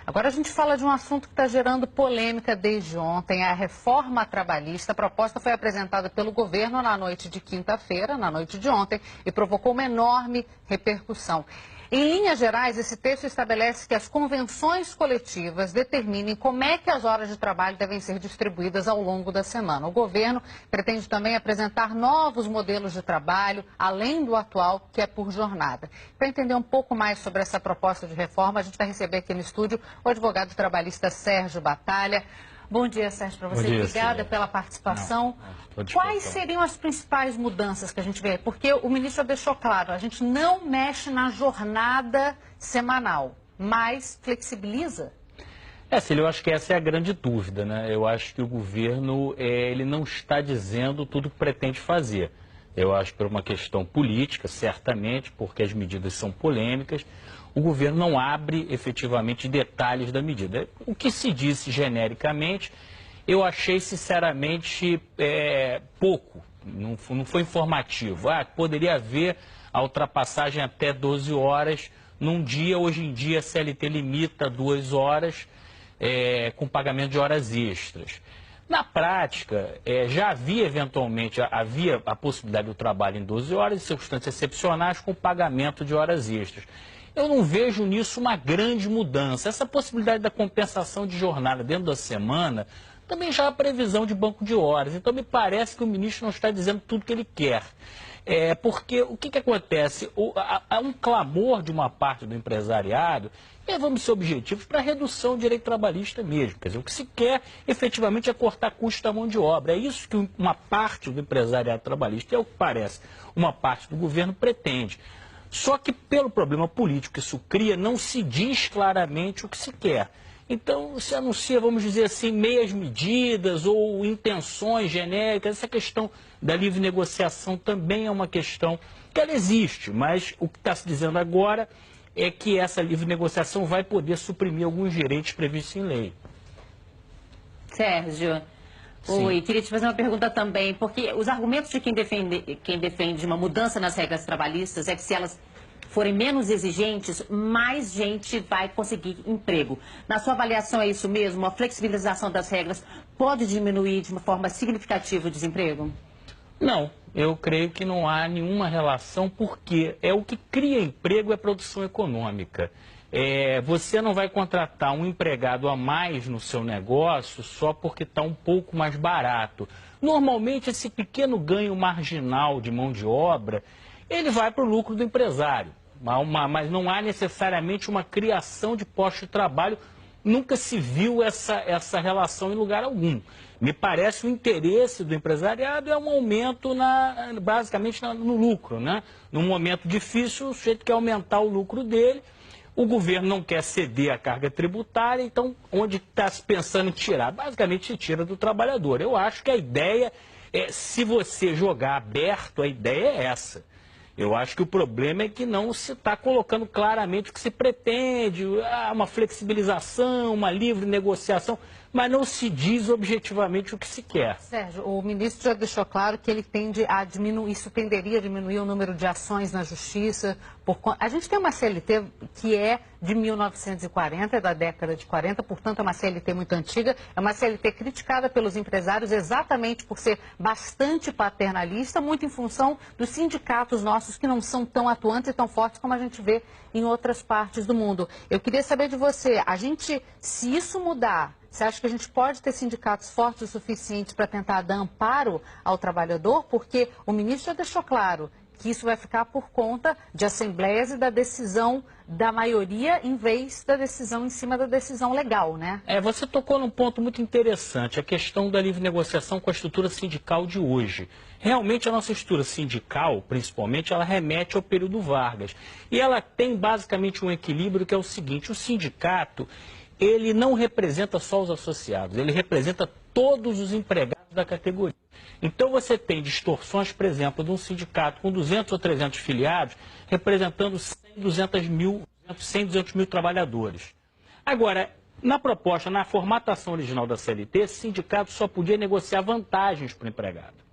Agora a gente fala de um assunto que está gerando polêmica desde ontem, a reforma trabalhista. A proposta foi apresentada pelo governo na noite de quinta-feira, na noite de ontem, e provocou uma enorme repercussão. Em linhas gerais, esse texto estabelece que as convenções coletivas determinem como é que as horas de trabalho devem ser distribuídas ao longo da semana. O governo pretende também apresentar novos modelos de trabalho, além do atual, que é por jornada. Para entender um pouco mais sobre essa proposta de reforma, a gente vai receber aqui no estúdio o advogado trabalhista Sérgio Batalha. Bom dia, Sérgio, para você. Obrigada pela participação. Quais seriam as principais mudanças que a gente vê? Porque o ministro deixou claro, a gente não mexe na jornada semanal, mas flexibiliza? Cília, eu acho que essa é a grande dúvida, né? Eu acho que o governo ele não está dizendo tudo o que pretende fazer. Eu acho que por uma questão política, certamente, porque as medidas são polêmicas, o governo não abre efetivamente detalhes da medida. O que se disse genericamente, eu achei sinceramente pouco, não foi informativo. Poderia haver a ultrapassagem até 12 horas num dia. Hoje em dia a CLT limita 2 horas com pagamento de horas extras. Na prática, já havia eventualmente a possibilidade do trabalho em 12 horas, em circunstâncias excepcionais, com pagamento de horas extras. Eu não vejo nisso uma grande mudança. Essa possibilidade da compensação de jornada dentro da semana também já há previsão de banco de horas. Então, me parece que o ministro não está dizendo tudo que ele quer. Porque o que acontece? Há um clamor de uma parte do empresariado, e vamos ser objetivos, para a redução do direito trabalhista mesmo. Quer dizer, o que se quer efetivamente é cortar custo da mão de obra. É isso que uma parte do empresariado trabalhista, é o que parece, uma parte do governo pretende. Só que pelo problema político que isso cria, não se diz claramente o que se quer. Então se anuncia, vamos dizer assim, meias medidas ou intenções genéricas. Essa questão da livre negociação também é uma questão que ela existe, mas o que está se dizendo agora é que essa livre negociação vai poder suprimir alguns direitos previstos em lei. Sérgio, oi, queria te fazer uma pergunta também, porque os argumentos de quem defende uma mudança nas regras trabalhistas é que se elas forem menos exigentes, mais gente vai conseguir emprego. Na sua avaliação é isso mesmo? A flexibilização das regras pode diminuir de uma forma significativa o desemprego? Não, eu creio que não há nenhuma relação, porque o que cria emprego é produção econômica. Você não vai contratar um empregado a mais no seu negócio só porque está um pouco mais barato. Normalmente, esse pequeno ganho marginal de mão de obra, ele vai para o lucro do empresário. Mas não há necessariamente uma criação de postos de trabalho. Nunca se viu essa relação em lugar algum. Me parece o interesse do empresariado é um aumento basicamente no lucro, né? Num momento difícil, o sujeito quer aumentar o lucro dele. O governo não quer ceder a carga tributária, então onde está se pensando em tirar? Basicamente se tira do trabalhador. Eu acho que a ideia se você jogar aberto, a ideia é essa. Eu acho que o problema é que não se está colocando claramente o que se pretende, uma flexibilização, uma livre negociação, mas não se diz objetivamente o que se quer. Sérgio, o ministro já deixou claro que ele tende a diminuir, isso tenderia a diminuir o número de ações na justiça. A gente tem uma CLT que é de 1940, é da década de 40, portanto é uma CLT muito antiga, é uma CLT criticada pelos empresários exatamente por ser bastante paternalista, muito em função dos sindicatos nossos que não são tão atuantes e tão fortes como a gente vê em outras partes do mundo. Eu queria saber de você, se isso mudar, você acha que a gente pode ter sindicatos fortes o suficiente para tentar dar amparo ao trabalhador? Porque o ministro já deixou claro que isso vai ficar por conta de assembleias e da decisão da maioria em vez da decisão em cima da decisão legal, né? Você tocou num ponto muito interessante, a questão da livre negociação com a estrutura sindical de hoje. Realmente a nossa estrutura sindical, principalmente, ela remete ao período Vargas. E ela tem basicamente um equilíbrio que é o seguinte, o sindicato, ele não representa só os associados, ele representa todos os empregados da categoria. Então você tem distorções, por exemplo, de um sindicato com 200 ou 300 filiados, representando 100, 200 mil trabalhadores. Agora, na proposta, na formatação original da CLT, esse sindicato só podia negociar vantagens para o empregado.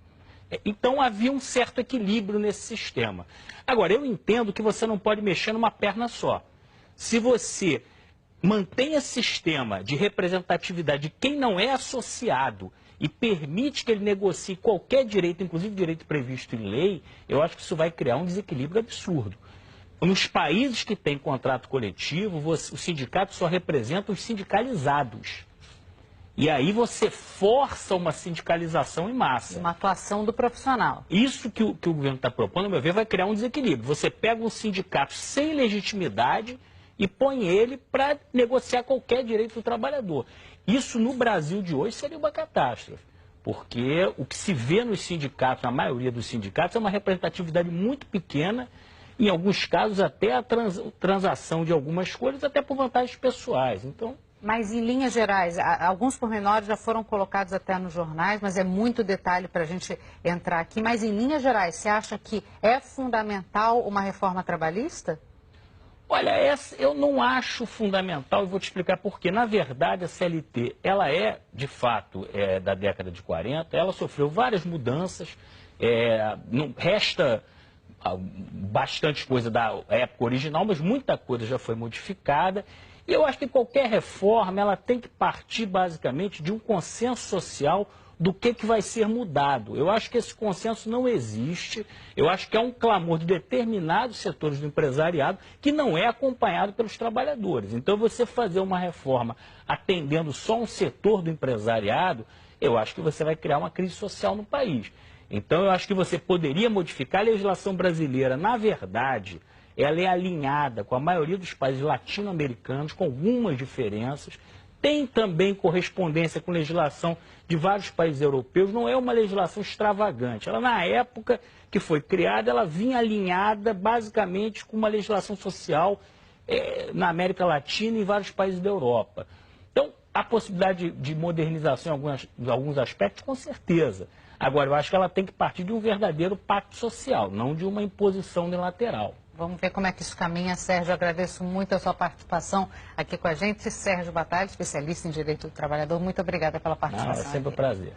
Então havia um certo equilíbrio nesse sistema. Agora, eu entendo que você não pode mexer numa perna só. Se você mantém esse sistema de representatividade de quem não é associado e permite que ele negocie qualquer direito, inclusive direito previsto em lei, eu acho que isso vai criar um desequilíbrio absurdo. Nos países que têm contrato coletivo, os sindicatos só representam os sindicalizados. E aí você força uma sindicalização em massa. Uma atuação do profissional. Isso que o governo está propondo, ao meu ver, vai criar um desequilíbrio. Você pega um sindicato sem legitimidade e põe ele para negociar qualquer direito do trabalhador. Isso no Brasil de hoje seria uma catástrofe, porque o que se vê nos sindicatos, na maioria dos sindicatos, é uma representatividade muito pequena, em alguns casos até a transação de algumas coisas, até por vantagens pessoais. Então... Mas, em linhas gerais, alguns pormenores já foram colocados até nos jornais, mas é muito detalhe para a gente entrar aqui. Mas, em linhas gerais, você acha que é fundamental uma reforma trabalhista? Olha, eu não acho fundamental e vou te explicar por quê. Na verdade, a CLT, ela é, de fato, da década de 40, ela sofreu várias mudanças, não resta bastante coisa da época original, mas muita coisa já foi modificada. E eu acho que qualquer reforma, ela tem que partir basicamente de um consenso social do que vai ser mudado. Eu acho que esse consenso não existe, eu acho que é um clamor de determinados setores do empresariado que não é acompanhado pelos trabalhadores. Então, você fazer uma reforma atendendo só um setor do empresariado, eu acho que você vai criar uma crise social no país. Então, eu acho que você poderia modificar a legislação brasileira. Na verdade, ela é alinhada com a maioria dos países latino-americanos, com algumas diferenças. Tem também correspondência com legislação de vários países europeus, não é uma legislação extravagante. Ela, na época que foi criada, ela vinha alinhada basicamente com uma legislação social na América Latina e em vários países da Europa. Então, a possibilidade de modernização em alguns aspectos, com certeza. Agora, eu acho que ela tem que partir de um verdadeiro pacto social, não de uma imposição unilateral. Vamos ver como é que isso caminha, Sérgio. Agradeço muito a sua participação aqui com a gente. Sérgio Batalha, especialista em Direito do Trabalhador, muito obrigada pela participação. É sempre um prazer.